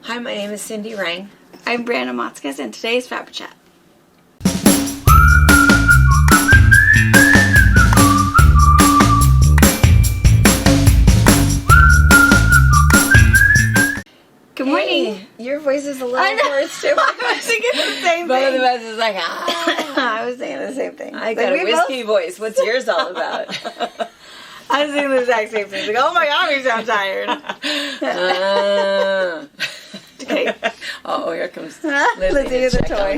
Hi, my name is Cindy Rang. I'm Brandon Motzkes, and today's FabriChat. Good morning. Hey, your voice is a little hoarse too. I was thinking the same thing. Both of us is like, ah. I was thinking the same thing. I got a whiskey voice. What's yours all about? I was thinking the exact same thing. Like, oh my God, we sound tired. Okay. Oh, here comes Lizzie with a toy.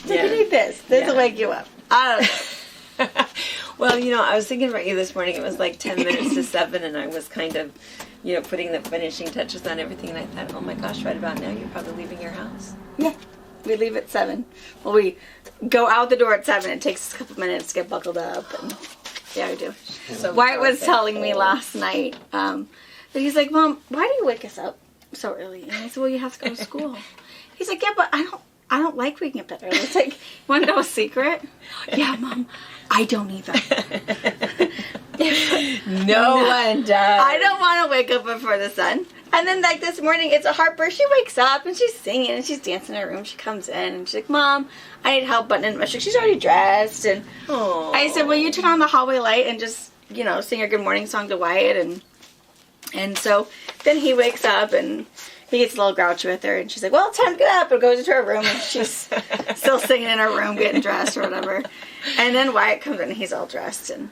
Take this. This will wake you up. I don't know. Well, I was thinking about you this morning. It was like 10 minutes to 7, and I was kind of, putting the finishing touches on everything, and I thought, oh my gosh, right about now, you're probably leaving your house. Yeah. We leave at 7. Well, we go out the door at 7. It takes us a couple minutes to get buckled up. And yeah, we do. So Wyatt was telling me last night that he's like, Mom, why do you wake us up so early? And I said, well, you have to go to school. He's like, yeah, but I don't like waking up that early. It's like, you want to know a secret? Yeah, Mom, I don't either. No one does. I don't want to wake up before the sun. And then, like, this morning, it's a heartburst. She wakes up, and she's singing, and she's dancing in her room. She comes in, and she's like, Mom, I need help buttoning my shirt. She's already dressed. And Aww. I said, well, you turn on the hallway light and just, sing your good morning song to Wyatt. And so then he wakes up, and he gets a little grouchy with her. And she's like, well, it's time to get up. And goes into her room, and she's still singing in her room, getting dressed or whatever. And then Wyatt comes in, and he's all dressed. And,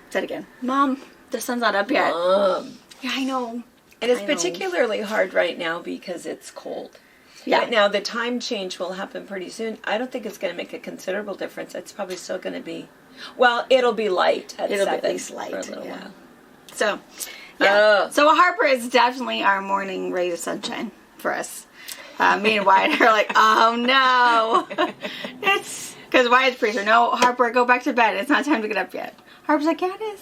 said again, Mom, the sun's not up yet. Mom. Yeah, I know. And it's particularly hard right now because it's cold. Yeah. But now the time change will happen pretty soon. I don't think it's going to make a considerable difference. It's probably still going to be, it'll be light at 7 It'll be at least light for a little while. So, yeah. So a Harper is definitely our morning ray of sunshine for us. Me and Wyatt are like, oh no. It's because Wyatt's pretty sure, no, Harper, go back to bed. It's not time to get up yet. Harper's like, yeah, it is.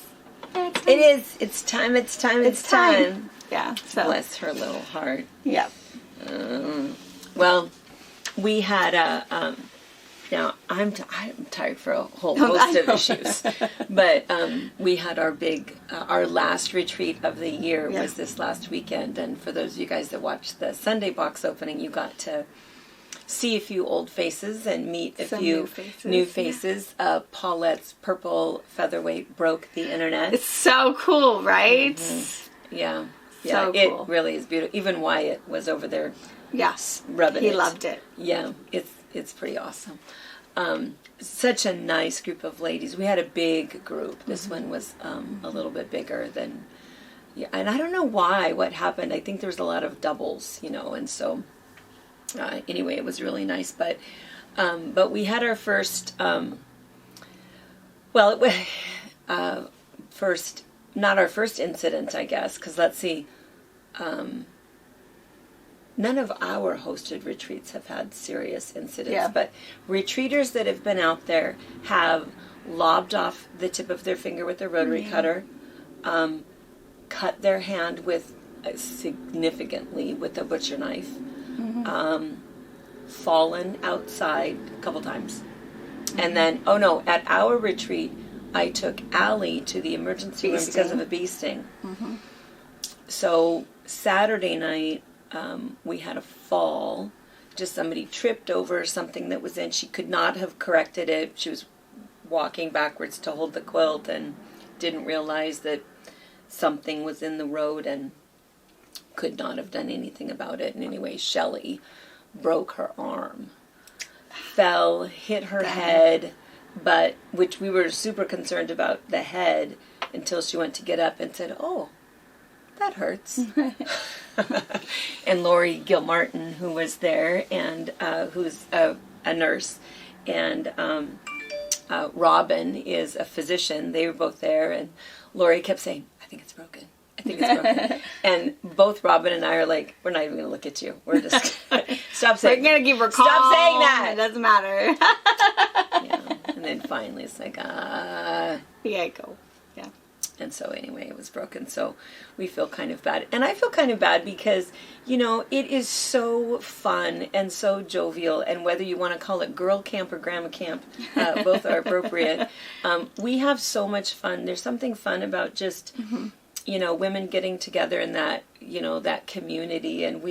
Yeah, it is. It's time. It's time. Yeah. So bless her little heart. Yeah. Well, we had a. Now I'm tired for a whole host of issues, but we had our big our last retreat of the year was this last weekend, and for those of you guys that watched the Sunday box opening, you got to see a few old faces and meet a few new faces. Paulette's purple featherweight broke the internet. It's so cool, right? Mm-hmm. Yeah. So cool. It really is beautiful. Even Wyatt was over there. Yes, rubbing it. He loved it. Yeah, it's pretty awesome. Such a nice group of ladies. We had a big group. This one was a little bit bigger than. Yeah, and I don't know why. What happened? I think there was a lot of doubles, and so. Anyway, it was really nice, but we had our first, not our first incident, I guess, because let's see, none of our hosted retreats have had serious incidents, but retreaters that have been out there have lobbed off the tip of their finger with a rotary cutter, cut their hand significantly with a butcher knife, fallen outside a couple times. And then, at our retreat, I took Allie to the emergency room because of a bee sting. So Saturday night, we had a fall. Just somebody tripped over something that was in. She could not have corrected it. She was walking backwards to hold the quilt and didn't realize that something was in the road and could not have done anything about it. And anyway, Shelley broke her arm, fell, hit her head, which we were super concerned about the head until she went to get up and said, oh, that hurts. And Lori Gilmartin, who was there, and who's a nurse, and Robin is a physician. They were both there, and Lori kept saying, I think it's broken. I think it's broken. And both Robin and I are like, we're not even going to look at you. We're just stop saying. We're going to keep her calm. Stop saying that. It doesn't matter. Yeah. And then finally it's like, yeah, go. Yeah. And so anyway, it was broken. So we feel kind of bad. And I feel kind of bad because, it is so fun and so jovial. And whether you want to call it girl camp or grandma camp, both are appropriate. We have so much fun. There's something fun about just, women getting together in that, that community, and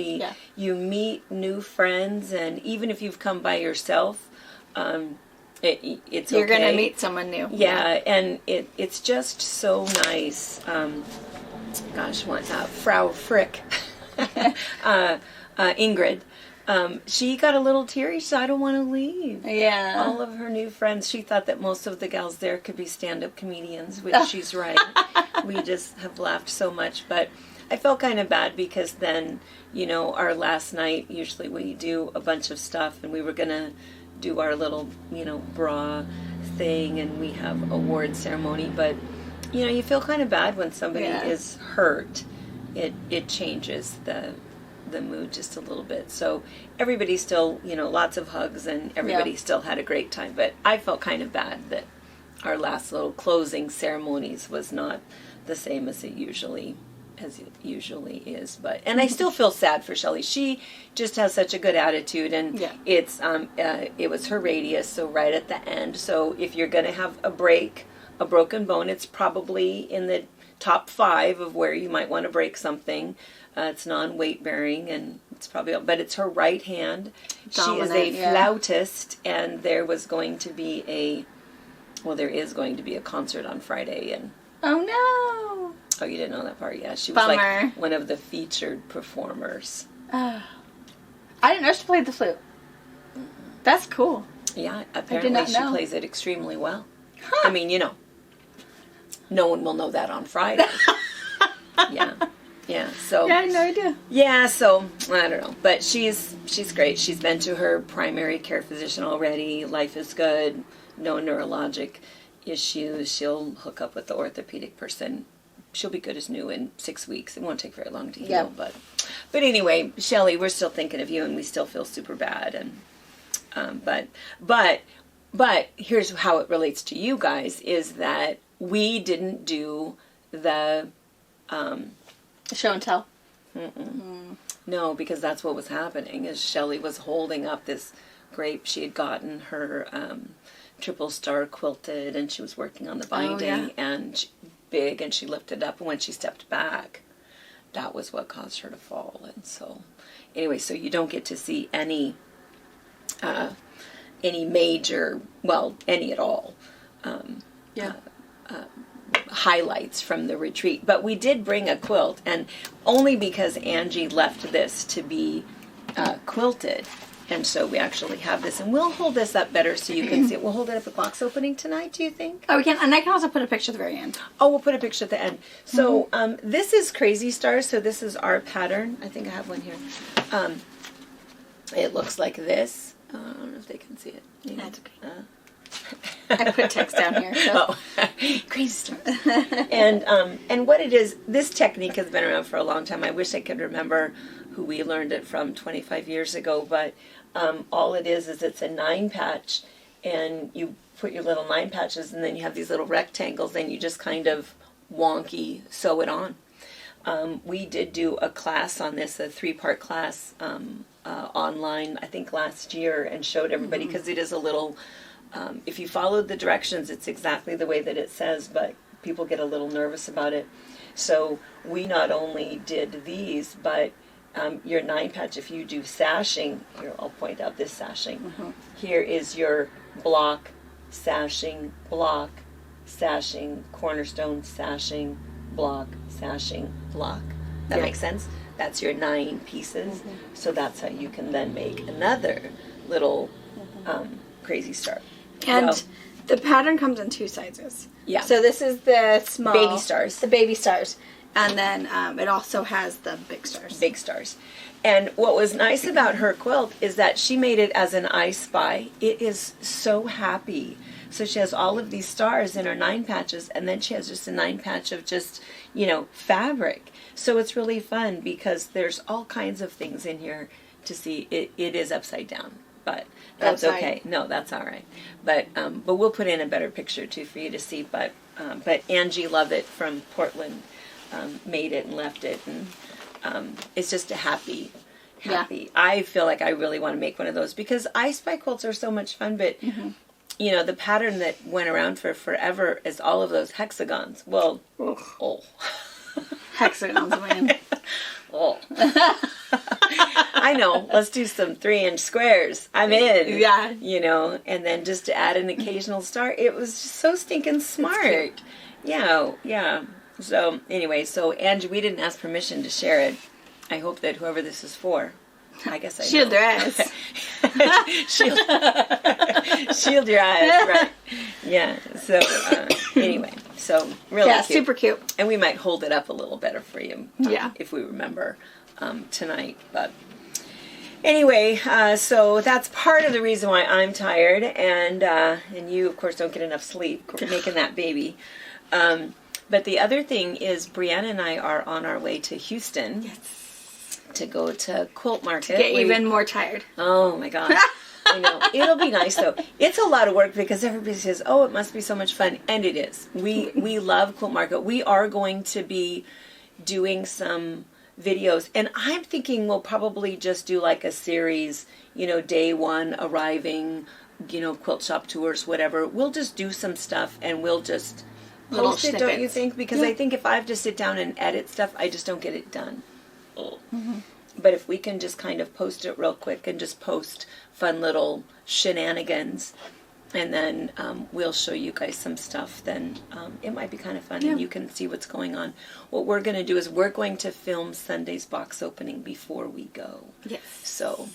you meet new friends, and even if you've come by yourself, it's You're okay. going to meet someone new. Yeah, and it's just so nice. Frau Frick, Ingrid, she got a little teary. She said, I don't want to leave. Yeah. All of her new friends, she thought that most of the gals there could be stand-up comedians, which she's right. We just have laughed so much. But I felt kind of bad because then, our last night, usually we do a bunch of stuff, and we were going to do our little, bra thing, and we have award ceremony. But, you feel kind of bad when somebody is hurt. It changes the mood just a little bit. So everybody still, lots of hugs, and everybody still had a great time. But I felt kind of bad that our last little closing ceremonies was not the same as it usually is. But and I still feel sad for Shelley. She just has such a good attitude, and it's it was her radius, so right at the end. So if you're going to have a broken bone, it's probably in the top 5 of where you might want to break something. It's non-weight bearing, and it's probably, but it's her right hand. Dominant, she is a flautist, and there is going to be a concert on Friday. And oh no! Oh, you didn't know that part? Yeah, she was like one of the featured performers. I didn't know she played the flute. That's cool. Yeah, apparently she plays it extremely well. Huh. I mean, no one will know that on Friday. Yeah. So I had no idea. Yeah, so I don't know, but she's great. She's been to her primary care physician already. Life is good. No neurologic issues. She'll hook up with the orthopedic person. She'll be good as new in 6 weeks. It won't take very long to heal, but anyway, Shelley, we're still thinking of you, and we still feel super bad. And but here's how it relates to you guys: is that we didn't do the show and tell. No, because that's what was happening. Is Shelley was holding up this grape. She had gotten her triple star quilted, and she was working on the binding, and big, and she lifted up, and when she stepped back, that was what caused her to fall. And so anyway, so you don't get to see any major, any at all highlights from the retreat. But we did bring a quilt, and only because Angie left this to be quilted. And so we actually have this, and we'll hold this up better so you can see it. We'll hold it up at box opening tonight, do you think? Oh, we can, and I can also put a picture at the very end. Oh, we'll put a picture at the end. So this is Crazy Stars, so this is our pattern. I think I have one here. It looks like this. I don't know if they can see it. That's okay. I put text down here. So. Crazy Stars. And what it is, this technique has been around for a long time. I wish I could remember who we learned it from 25 years ago, but all it is it's a 9-patch, and you put your little 9 patches, and then you have these little rectangles, and you just kind of wonky sew it on. We did do a class on this, a 3-part class online, I think last year, and showed everybody, because it is a little, if you followed the directions, it's exactly the way that it says, but people get a little nervous about it. So we not only did these, but your 9-patch, if you do sashing, here I'll point out this sashing. Here is your block, sashing, block, sashing, cornerstone, sashing, block, sashing, block. That makes sense? That's your 9 pieces. So that's how you can then make another little Crazy Star. And the pattern comes in 2 sizes. Yeah. So this is the small. Baby stars. The baby stars. And then it also has the big stars. Big stars. And what was nice about her quilt is that she made it as an I Spy. It is so happy. So she has all of these stars in her 9 patches, and then she has just a 9 patch of just, fabric. So it's really fun because there's all kinds of things in here to see. It is upside down, but that's okay. No, that's all right. But we'll put in a better picture too for you to see. But Angie Lovett from Portland made it and left it, and it's just a happy. I feel like I really want to make one of those because I Spy quilts are so much fun, but the pattern that went around for forever is all of those hexagons. Well, Hexagons, man. Oh. I know. Let's do some 3-inch squares. I'm in. Yeah. You know, and then just to add an occasional star. It was just so stinking smart. Yeah, yeah. So, anyway, Angie, we didn't ask permission to share it. I hope that whoever this is for, I guess I know. Shield your eyes. Shield your eyes, right. Yeah, so, anyway. So, really cute. Super cute. And we might hold it up a little better for you. If we remember tonight. But anyway, so that's part of the reason why I'm tired. And you, of course, don't get enough sleep making that baby. But the other thing is Brianna and I are on our way to Houston. Yes. To go to Quilt Market. To get even more tired. Oh, my gosh. I know. It'll be nice, though. It's a lot of work because everybody says, oh, it must be so much fun. And it is. We love Quilt Market. We are going to be doing some videos. And I'm thinking we'll probably just do like a series, day one, arriving, quilt shop tours, whatever. We'll just do some stuff and we'll just post it, don't you think? Because I think if I have to sit down and edit stuff, I just don't get it done. Mm-hmm. But if we can just kind of post it real quick and just post fun little shenanigans, and then we'll show you guys some stuff, then it might be kind of fun, and you can see what's going on. What we're going to do is we're going to film Sunday's box opening before we go. Yes. So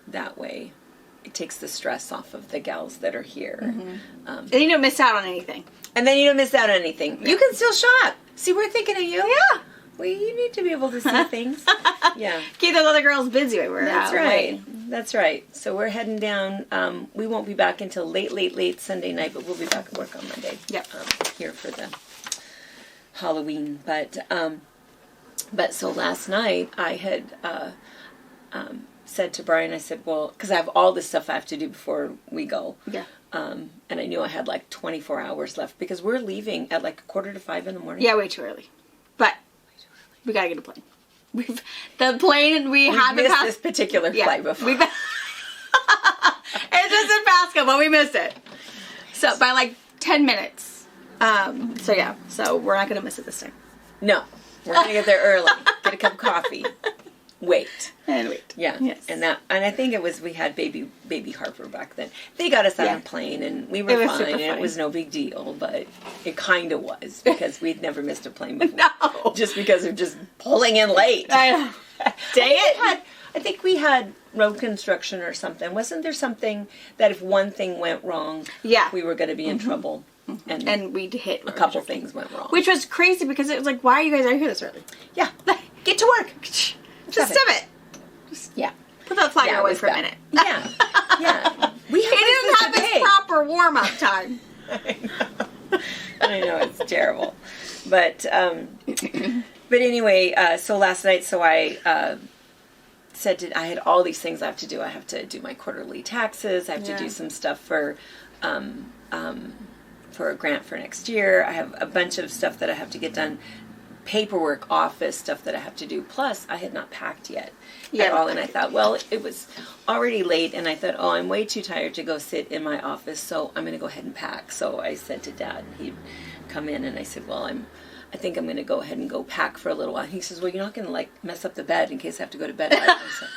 that way it takes the stress off of the gals that are here. Mm-hmm. And you don't miss out on anything. Yeah. You can still shop. See, we're thinking of you. Yeah. Well, you need to be able to see things. Yeah. Keep those other girls busy while we're out. That's right. That's right. So we're heading down. We won't be back until late Sunday night, but we'll be back at work on Monday. Yep. Here for the Halloween. But so last night I had said to Brian, I said, well, because I have all this stuff I have to do before we go. Yeah. And I knew I had like 24 hours left because we're leaving at like 4:45 in the morning. Yeah, way too early. But we gotta get a plane. We haven't missed passed this particular flight before. It's just in Pasco, but we missed it. So by like 10 minutes. So we're not gonna miss it this time. No, we're gonna get there early. Get a cup of coffee. Wait. Yeah. Yes. And I think it was, we had baby Harper back then. They got us on a plane and we were fine and it was no big deal, but it kind of was because we'd never missed a plane before. No. Just because of just pulling in late. I know. Dang it. I think we had road construction or something. Wasn't there something that if one thing went wrong, we were going to be in trouble? Mm-hmm. And we'd hit a couple things went wrong. Which was crazy because it was like, why are you guys out here this early? Yeah. Get to work. Just stop it. Put that flag away for a minute. Yeah. He didn't have his proper warm-up time. I know, it's terrible. But anyway, so last night, I said I had all these things I have to do. I have to do my quarterly taxes. I have to do some stuff for a grant for next year. I have a bunch of stuff that I have to get done. Paperwork, office stuff that I have to do. Plus, I had not packed yet at all. And I thought, well, it was already late. And I thought, I'm way too tired to go sit in my office. So I'm going to go ahead and pack. So I said to Dad, he'd come in and I said, well, I think I'm going to go ahead and go pack for a little while. He says, well, you're not going to mess up the bed in case I have to go to bed. I said,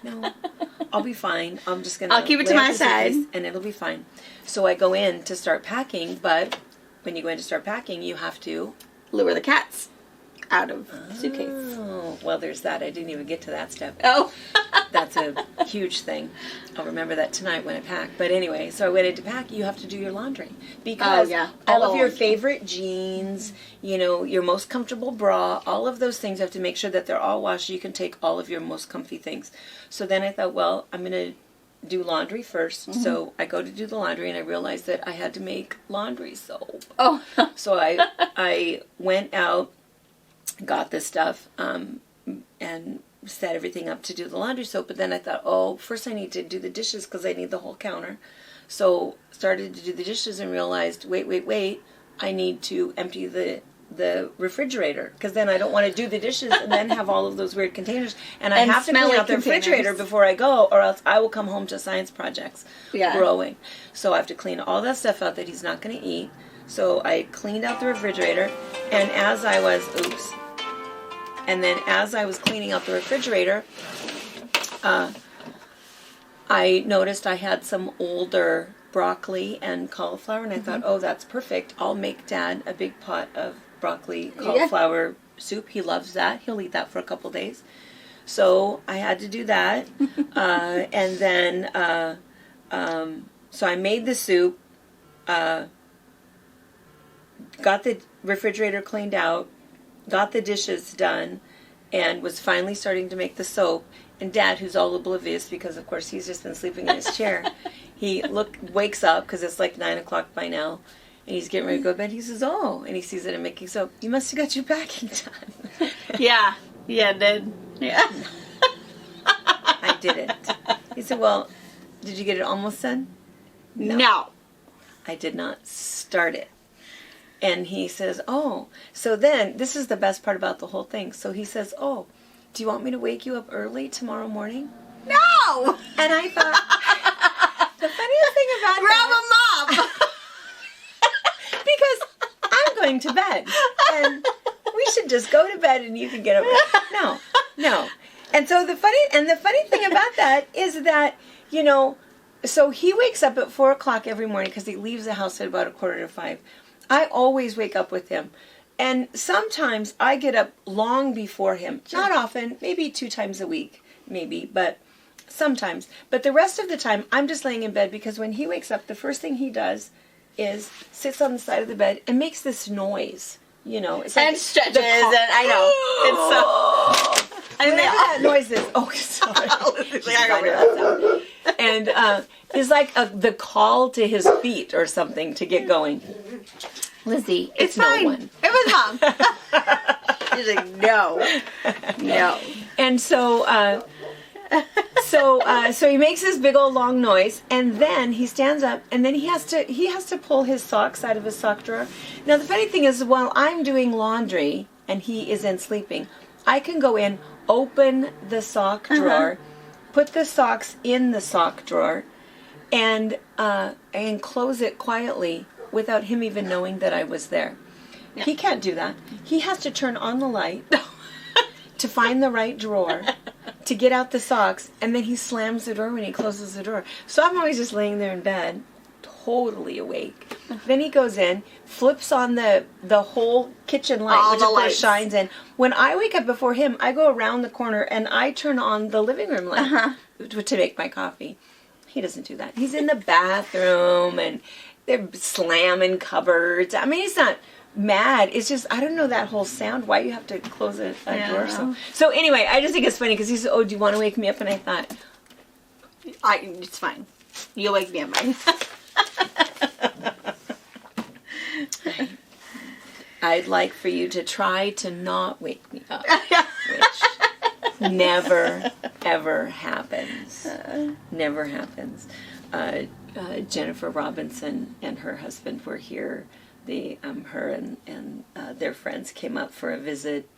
no, I'll be fine. I'm just going to. I'll keep it to my side. And it'll be fine. So I go in to start packing. But when you go in to start packing, you have to lure the cats out of the suitcase. Oh, well, there's that. I didn't even get to that step. Oh. That's a huge thing. I'll remember that tonight when I pack. But anyway, so I went in to pack. You have to do your laundry. Because all of your favorite jeans, your most comfortable bra, all of those things, you have to make sure that they're all washed so you can take all of your most comfy things. So then I thought, well, I'm going to do laundry first. Mm-hmm. So I go to do the laundry and I realized that I had to make laundry soap. Oh. So I went out, got this stuff, and set everything up to do the laundry soap. But then I thought, first I need to do the dishes because I need the whole counter. So started to do the dishes and realized, wait, I need to empty the refrigerator because then I don't want to do the dishes and then have all of those weird containers. And I have to clean out the refrigerator before I go or else I will come home to science projects growing. So I have to clean all that stuff out that he's not going to eat. So I cleaned out the refrigerator, and as I was cleaning out the refrigerator, I noticed I had some older broccoli and cauliflower, and I thought, oh, that's perfect. I'll make Dad a big pot of broccoli cauliflower soup. He loves that. He'll eat that for a couple days. So I had to do that. And then, so I made the soup, got the refrigerator cleaned out, got the dishes done, and was finally starting to make the soap. And Dad, who's all oblivious because, of course, he's just been sleeping in his chair, he wakes up because it's like 9 o'clock by now, and he's getting ready to go to bed. He says, "Oh," and he sees that I'm making soap. "You must have got your packing done." Yeah, I did. Yeah. I didn't. He said, "Well, did you get it almost done?" No. I did not start it. And he says, "Oh." So then, this is the best part about the whole thing. So he says, "Oh, do you want me to wake you up early tomorrow morning?" No! And I thought, the funniest thing about Grab a mop! because I'm going to bed, and we should just go to bed and you can get up. No. And so the funny thing about that is that, so he wakes up at 4 o'clock every morning because he leaves the house at about 4:45. I always wake up with him. And sometimes I get up long before him. Sure. Not often, maybe 2 times a week, but sometimes. But the rest of the time, I'm just laying in bed because when he wakes up, the first thing he does is sits on the side of the bed and makes this noise. It's like and stretches, and I know. It's so... Whatever that noise is. Oh, sorry. And it's like the call to his feet or something to get going. Lizzie, it's fine. No one. It was Mom. She's like, no. And so he makes this big old long noise, and then he stands up, and then he has to pull his socks out of his sock drawer. Now the funny thing is, while I'm doing laundry and he is in sleeping, I can go in, open the sock drawer, put the socks in the sock drawer, and close it quietly without him even knowing that I was there. Yeah. He can't do that. He has to turn on the light to find the right drawer, to get out the socks, and then he slams the door when he closes the door. So I'm always just laying there in bed, totally awake. Then he goes in, flips on the whole kitchen light, which of course shines in. When I wake up before him, I go around the corner and I turn on the living room light to make my coffee. He doesn't do that. He's in the bathroom, and they're slamming cupboards. I mean, he's not mad. It's just, I don't know that whole sound. Why you have to close a door? So anyway, I just think it's funny because he said, "Oh, do you want to wake me up?" And I thought, it's fine. You'll wake me up, right? I'd like for you to try to not wake me up, which never, ever happens. Never happens. Jennifer Robinson and her husband were here. Her and their friends came up for a visit.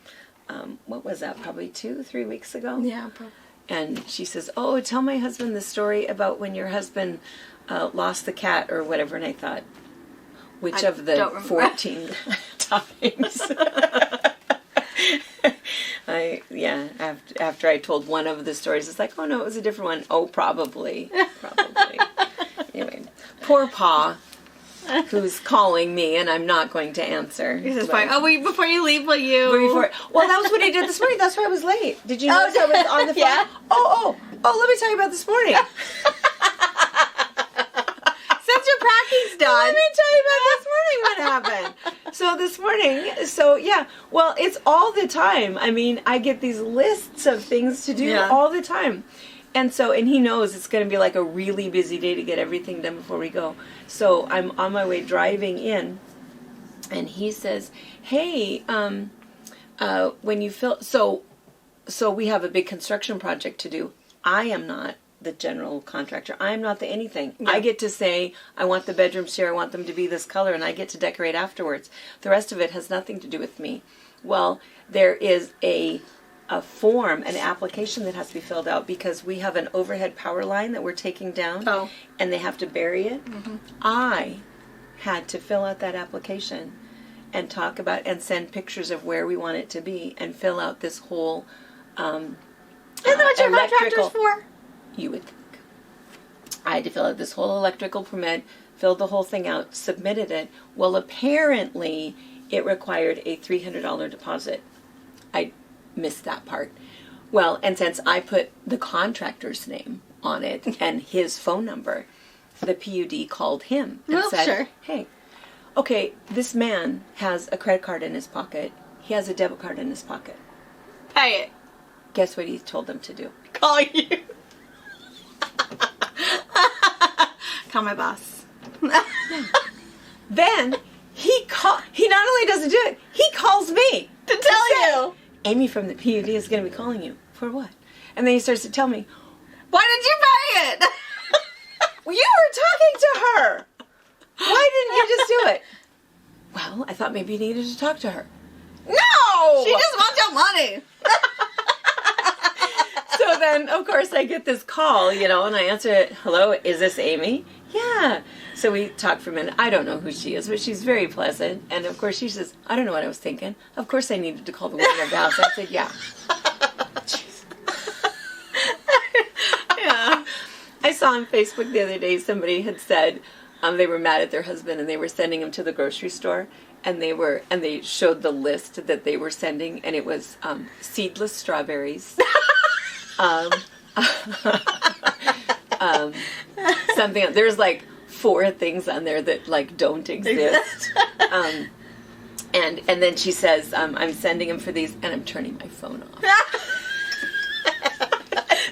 What was that? Probably 2-3 weeks ago. Yeah, probably. And she says, "Oh, tell my husband the story about when your husband lost the cat or whatever." And I thought, which of the 14 times? After I told one of the stories, it's like, "Oh no, it was a different one." "Oh, probably." Anyway, poor Pa, who's calling me, and I'm not going to answer. This is fine. Oh, before you leave, will you? Well, that was what I did this morning. That's why I was late. Did you notice I was on the phone? Yeah. Oh, let me tell you about this morning. Since your packing's done. Let me tell you about this morning what happened. So this morning, well, it's all the time. I mean, I get these lists of things to do all the time. And he knows it's going to be like a really busy day to get everything done before we go. So I'm on my way driving in, and he says, "Hey, when you fill..." So we have a big construction project to do. I am not the general contractor. I am not the anything. Yeah. I get to say, I want the bedrooms here, I want them to be this color, and I get to decorate afterwards. The rest of it has nothing to do with me. Well, there is a form, an application that has to be filled out because we have an overhead power line that we're taking down, and they have to bury it. I had to fill out that application and talk about and send pictures of where we want it to be and fill out this whole Isn't that what your contractor's for? You would think. I had to fill out this whole electrical permit, filled the whole thing out, submitted it. Well, apparently it required a $300 deposit. I missed that part. Well, and since I put the contractor's name on it and his phone number, the PUD called him and said, sure. hey, okay, this man has a credit card in his pocket. He has a debit card in his pocket. Pay it. Guess what he told them to do? Call you. Call my boss. Then he not only doesn't do it, he calls me To tell you. Amy from the PUD is going to be calling you. For what? And then he starts to tell me, Why did you pay it? well, you were talking to her. Why didn't you just do it? Well, I thought maybe you needed to talk to her. No! She just wants your money. So then, of course, I get this call, and I answer it. Hello, is this Amy? Yeah. So we talk for a minute. I don't know who she is, but she's very pleasant. And of course, she says, I don't know what I was thinking. Of course, I needed to call the woman of the house. I said, yeah. Yeah. I saw on Facebook the other day somebody had said they were mad at their husband and they were sending him to the grocery store. And they showed the list that they were sending, and it was seedless strawberries. Something. There's like 4 things on there that like don't exist. And then she says, I'm sending him for these, and I'm turning my phone off.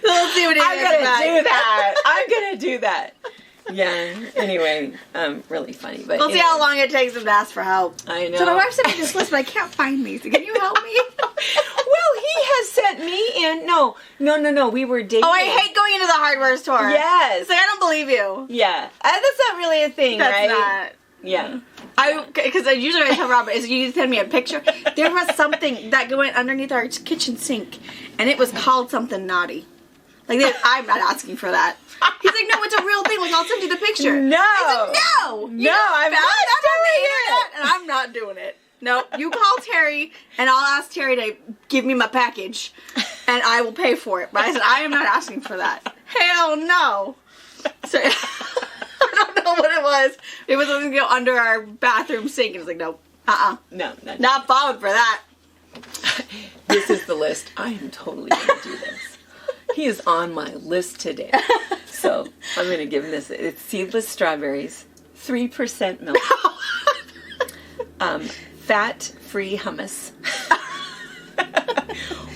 Let's see what I'm gonna do that. I'm gonna do that. Yeah. Anyway, really funny. But we'll see how long it takes them to ask for help. I know. So my wife sent me this list, but I can't find these. Can you help me? Well, he has sent me in. No. We were dating. Oh, I hate going into the hardware store. Yes. It's like, I don't believe you. Yeah. That's not really a thing, That's right? not. Yeah. Because usually I tell Robert is you send me a picture. There was something that went underneath our kitchen sink, and it was called something naughty. Like, I'm not asking for that. He's like, no, it's a real thing. Like, I'll send you the picture. No. I said, no. No, I'm not doing it. And I'm not doing it. No, you call Terry, and I'll ask Terry to give me my package, and I will pay for it. But I said, I am not asking for that. Hell no. So, I don't know what it was. It was something to go under our bathroom sink. And it was like, no. No. Not falling for that. This is the list. I am totally going to do this. He is on my list today. So I'm going to give him this. It's seedless strawberries, 3% milk, fat-free hummus,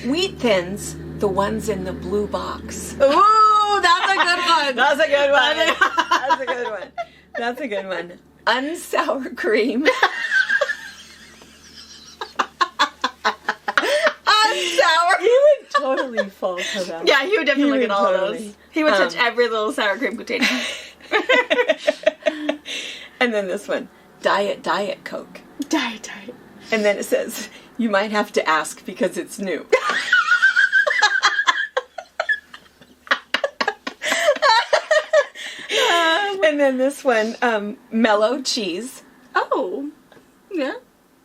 wheat thins, the ones in the blue box. Ooh, that's a good one. That's a good one. That's a good one. That's a good one. Unsour cream. Sour. He would totally fall for that. Yeah, he would definitely look at all totally. those. He would touch every little sour cream container. And then this one, Diet Coke. Diet. And then it says, you might have to ask because it's new. And then this one, mellow cheese. Oh, yeah.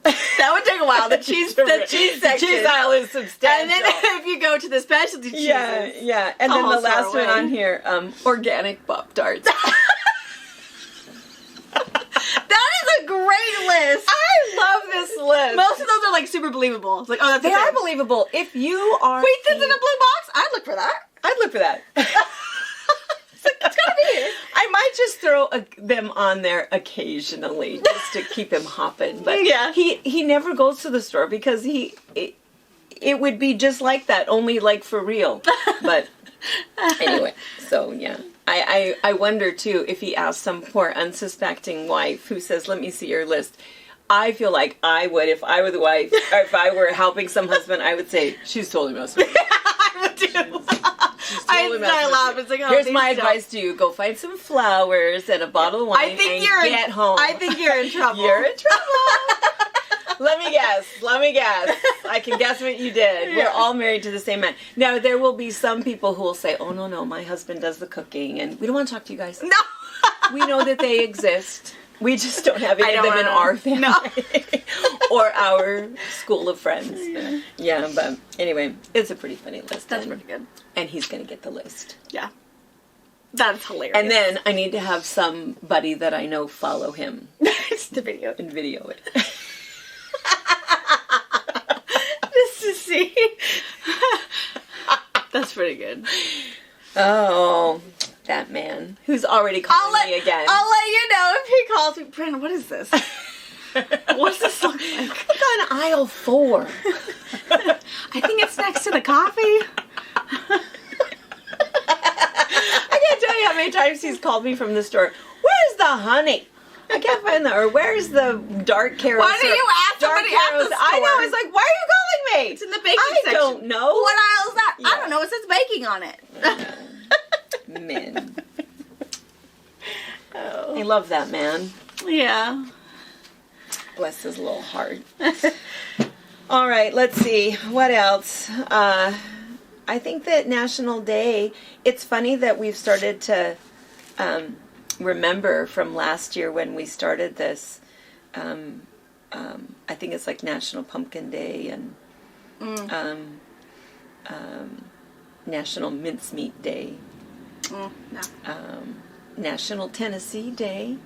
That would take a while. The cheese section. The cheese aisle is substantial. And then if you go to the specialty cheeses. Yeah. And then the last one on here, organic Pop-Tarts. That is a great list. I love this list. Most of those are like super believable. It's like, oh, that's they are believable. If you are... Wait, this in a blue box? I'd look for that. I'd look for that. It's gotta be here. I might just throw them on there occasionally just to keep him hopping. But yeah. he never goes to the store because it would be just like that, only like for real. But anyway, so yeah. I wonder too if he asked some poor unsuspecting wife who says, let me see your list. I feel like I would, if I were the wife, or if I were helping some husband, I would say, she's totally messing with me. I would too. I laugh. It's like, oh, here's my advice to you. Go find some flowers and a bottle of wine get home. I think you're in trouble. You're in trouble. Let me guess. I can guess what you did. We're all married to the same man. Now, there will be some people who will say, oh, no, my husband does the cooking, and we don't want to talk to you guys. No. We know that they exist. We just don't have any of them in our family. No. Or our school of friends. Yeah, but anyway, it's a pretty funny list. That's pretty good. And he's going to get the list. Yeah. That's hilarious. And then I need to have somebody that I know follow him. Just to video it. And video it. Just to see. That's pretty good. Oh, that man who's already calling me again. I'll let you know if he calls me. Brandon, what is this? What's this look like? Look on aisle 4. I think it's next to the coffee. I can't tell you how many times he's called me from the store. Where's the honey? I can't find the, or where's the dark carousel? Why didn't you ask somebody at the store? I know, it's like, why are you calling me? It's in the baking section. I don't know. What aisle is that? Yeah. I don't know. It says baking on it. Man. Oh. I love that man. Yeah. Bless his little heart. All right, let's see. What else? I think that National Day, it's funny that we've started to remember from last year when we started this. I think it's like National Pumpkin Day and National Mincemeat Day. No. National Tennessee Day.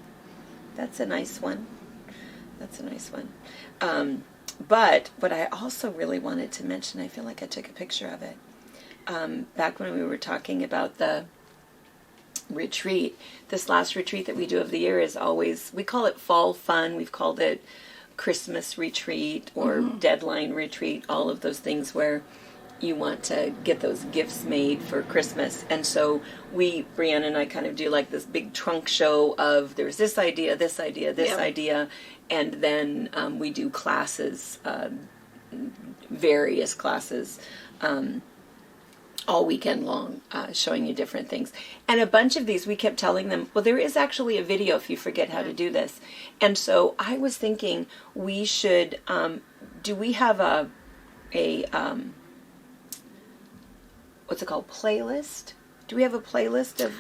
That's a nice one. That's a nice one. But what I also really wanted to mention, I feel like I took a picture of it. Back when we were talking about the retreat, this last retreat that we do of the year is always, we call it fall fun. We've called it Christmas retreat or deadline retreat, all of those things where you want to get those gifts made for Christmas. And so Brianna and I kind of do like this big trunk show of there's this idea, this idea, this idea, and then we do classes, various classes, all weekend long, showing you different things. And a bunch of these, we kept telling them, well, there is actually a video if you forget how to do this. And so I was thinking we should, do we have a what's it called, playlist? Do we have a playlist of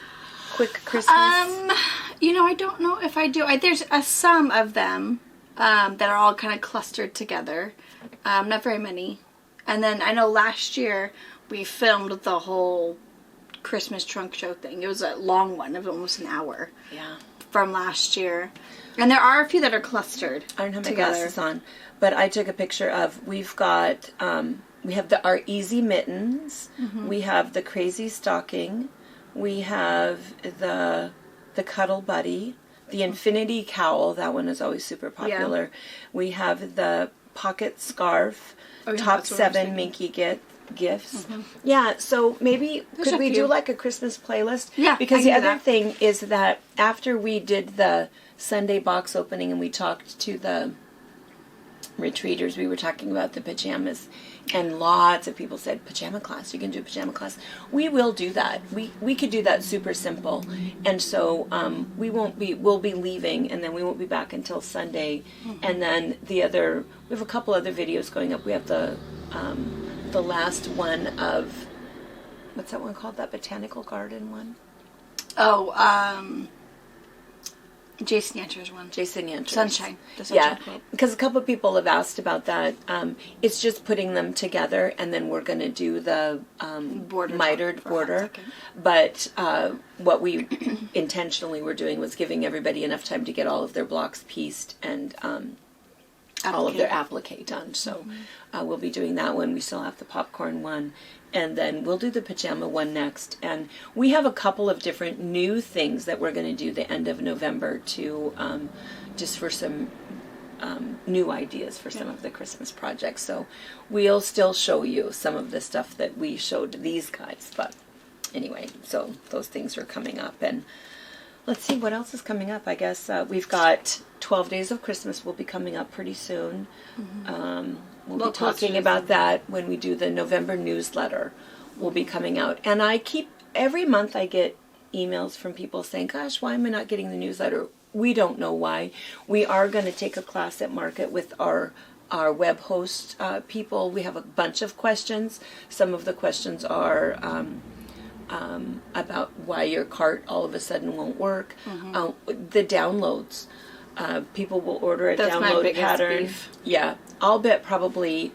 quick Christmas? I don't know if I do. There's some of them that are all kind of clustered together. Not very many. And then I know last year we filmed the whole Christmas trunk show thing. It was a long one of almost an hour. Yeah. From last year. And there are a few that are clustered I don't have my together. glasses on, but I took a picture of, we've got, we have our easy mittens, we have the crazy stocking, we have the cuddle buddy, the infinity cowl, that one is always super popular. Yeah. We have the pocket scarf, top 7 Minky gifts. Yeah, so maybe could we do like a Christmas playlist? Yeah, because the other thing is that after we did the Sunday box opening and we talked to the retreaters, we were talking about the pajamas, and lots of people said, pajama class, you can do a pajama class. We will do that. We could do that super simple. And so we'll be leaving, and then we won't be back until Sunday. And then we have a couple other videos going up. We have the last one of, what's that one called? That botanical garden one? Oh, Jason Yancher's one. Jason Yancher's. Sunshine. Yeah, because a couple of people have asked about that. It's just putting them together, and then we're going to do the mitered border. But what we intentionally were doing was giving everybody enough time to get all of their blocks pieced and all of their applique done. So we'll be doing that one. We still have the popcorn one. And then we'll do the pajama one next. And we have a couple of different new things that we're going to do the end of November to just for some new ideas for some of the Christmas projects. So we'll still show you some of the stuff that we showed these guys. But anyway, so those things are coming up. And let's see what else is coming up. I guess we've got 12 Days of Christmas will be coming up pretty soon. We'll be talking about that when we do the November newsletter. Will be coming out. And every month I get emails from people saying, gosh, why am I not getting the newsletter? We don't know why. We are going to take a class at Market with our web host people. We have a bunch of questions. Some of the questions are about why your cart all of a sudden won't work. The downloads. People will order a That's my download biggest pattern. beef. Yeah, I'll bet probably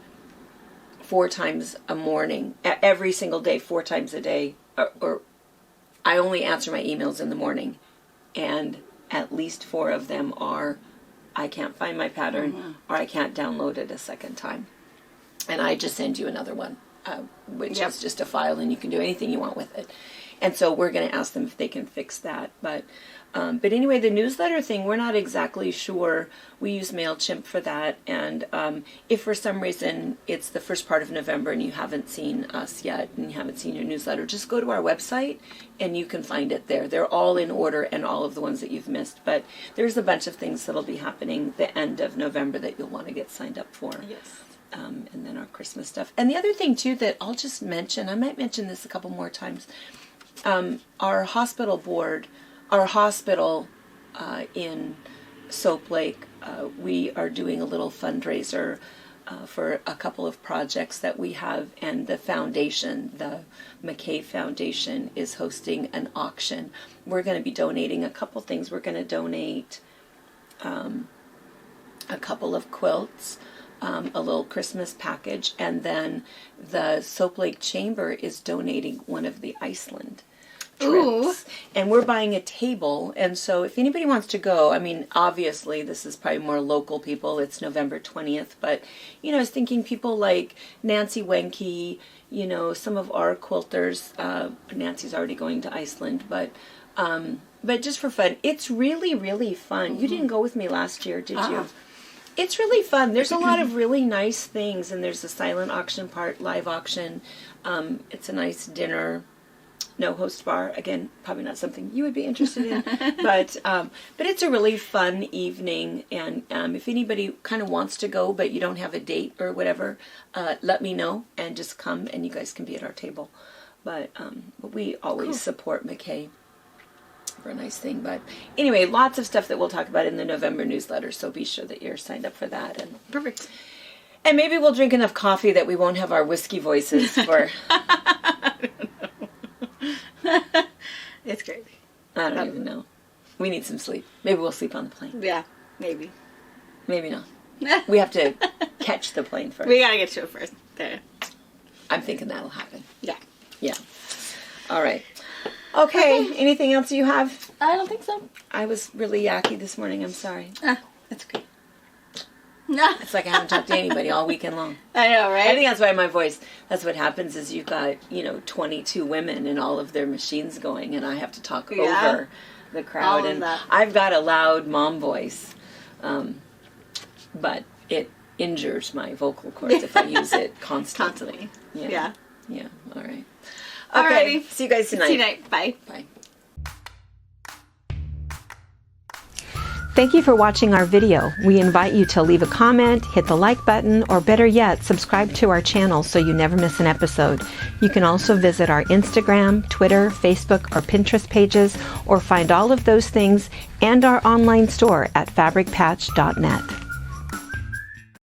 4 times a morning, every single day, 4 times a day, or I only answer my emails in the morning, and at least 4 of them are, I can't find my pattern, or I can't download it a second time. And I just send you another one, which is just a file, and you can do anything you want with it. And so we're going to ask them if they can fix that. But anyway, the newsletter thing, we're not exactly sure. We use MailChimp for that. And if for some reason it's the first part of November and you haven't seen us yet and you haven't seen your newsletter, just go to our website and you can find it there. They're all in order, and all of the ones that you've missed. But there's a bunch of things that'll be happening the end of November that you'll want to get signed up for. Yes. And then our Christmas stuff. And the other thing, too, that I'll just mention, I might mention this a couple more times, our hospital board, our hospital in Soap Lake, we are doing a little fundraiser for a couple of projects that we have, and the foundation, the McKay Foundation, is hosting an auction. We're going to be donating a couple things. We're going to donate a couple of quilts, a little Christmas package, and then the Soap Lake Chamber is donating one of the Iceland trips. Ooh. And we're buying a table, and so if anybody wants to go, I mean, obviously this is probably more local people, it's November 20th, but, you know, I was thinking people like Nancy Wenke, you know, some of our quilters, Nancy's already going to Iceland, but just for fun, it's really, really fun. You didn't go with me last year, did you? It's really fun. There's a lot of really nice things, and there's the silent auction part, live auction. It's a nice dinner, no host bar. Again, probably not something you would be interested in, but it's a really fun evening. And if anybody kind of wants to go, but you don't have a date or whatever, let me know and just come, and you guys can be at our table. But we always support McKay for a nice thing. But anyway, lots of stuff that we'll talk about in the November newsletter, so be sure that you're signed up for that. And perfect. And maybe we'll drink enough coffee that we won't have our whiskey voices for I don't know. It's crazy. I don't even know. We need some sleep. Maybe we'll sleep on the plane. Yeah, maybe. Maybe not. We have to catch the plane first. We gotta get to it first. There. I'm thinking that'll happen. Yeah. Yeah. All right. Okay. Anything else you have? I don't think so. I was really yucky this morning. I'm sorry. That's okay. No. It's like I haven't talked to anybody all weekend long. I know, right? I think that's why my voice, that's what happens is you've got, 22 women and all of their machines going, and I have to talk over the crowd. And I've got a loud mom voice, but it injures my vocal cords if I use it constantly. Yeah. All right. Okay. Alrighty. See you guys tonight. See you tonight. Bye. Bye. Thank you for watching our video. We invite you to leave a comment, hit the like button, or better yet, subscribe to our channel so you never miss an episode. You can also visit our Instagram, Twitter, Facebook, or Pinterest pages, or find all of those things and our online store at fabricpatch.net.